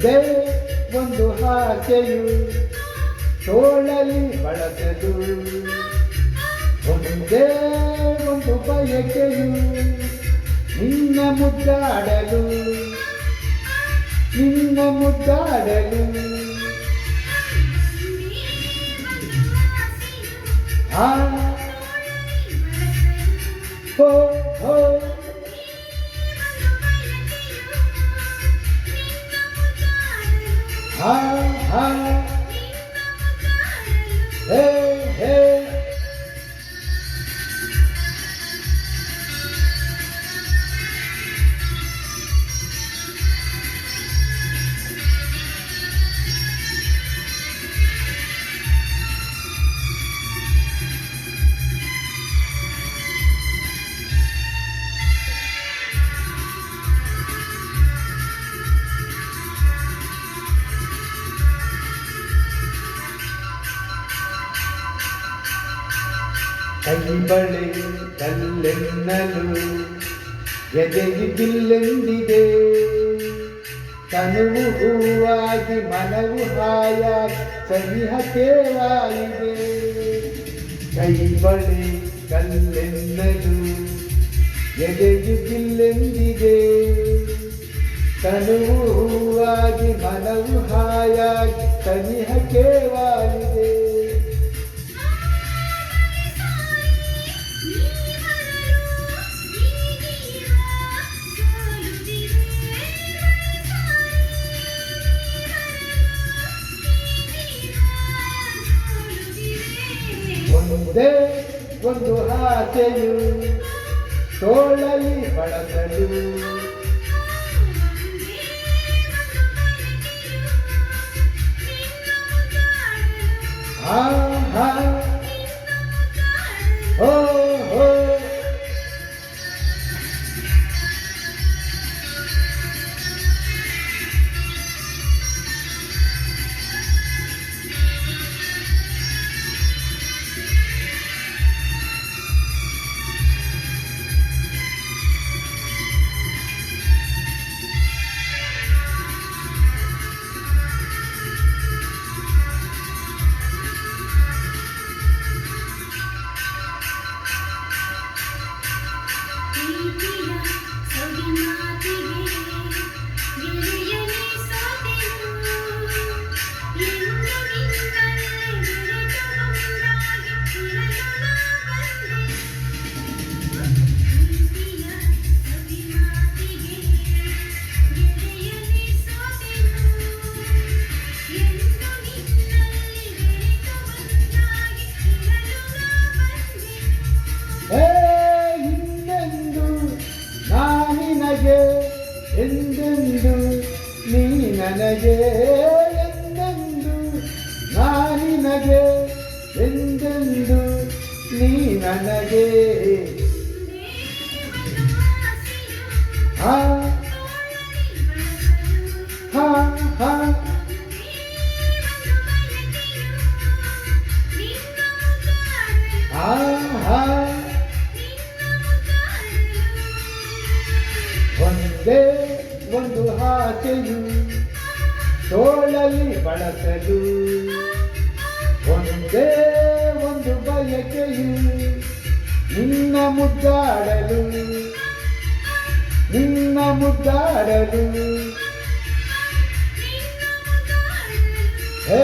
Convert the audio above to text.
ಒಂದೇ ಒಂದು ಆಸೆಯು ತೋಳಲಿ ಬಳಸಲು, ಒಂದೇ ಒಂದು ಬಯಕೆಯು ನಿನ್ನ ಮುದ್ದಾಡಲು, ನಿನ್ನ ಮುದ್ದಾಡಲು. ಆ ಹೋ ಹೋ ಹಾ ಹಾ ಹೇ ಹೇ ಕೈ ಬಳೆ ಕಲ್ಲೆನ್ನಲು ಎದೆಗೆ ಬಿಲ್ಲೆಂದಿದೆ, ತನುವು ಹೂವಾಗಿ ಮನವು ಹಾಯಾಗಿ ಸನಿಹ ಕೇವಾಗಿದೆ. ಕೈ ಬಳೆ ಕಲ್ಲೆನ್ನಲು ಎದೆಗೆ ಬಿಲ್ಲೆಂದಿದೆ, ತನುವು ಹೂವಾಗಿ ಮನವು ಹಾಯಾಗಿ ಸನಿಹ ಕೇವಾಗಿದೆ. ಒಂದೇ ಒಂದು ಆಸೆಯು ತೋಳಲಿ ಬಳಸಲು, ಆ ಹಾ ಹೋ ಹೋ ಎಂದೆಂದು ನೀ ನನಗೆ, ಎಂದೆಂದು ನಾನಿನಗೆ, ಎಂದೆಂದು ನೀ ನನಗೆ. ಹಾ ಹಾ ಹಾ ಹಾ ಹಾ ಒಂದೇ ಒಂದು ಆಸೆಯು ತೋಳಲಿ ಬಳಸಲು, ಒಂದೇ ಒಂದು ಬಯಕೆಯು ನಿನ್ನ ಮುದ್ದಾಡಲು, ನಿನ್ನ ಮುದ್ದಾಡಲು. ಹೇ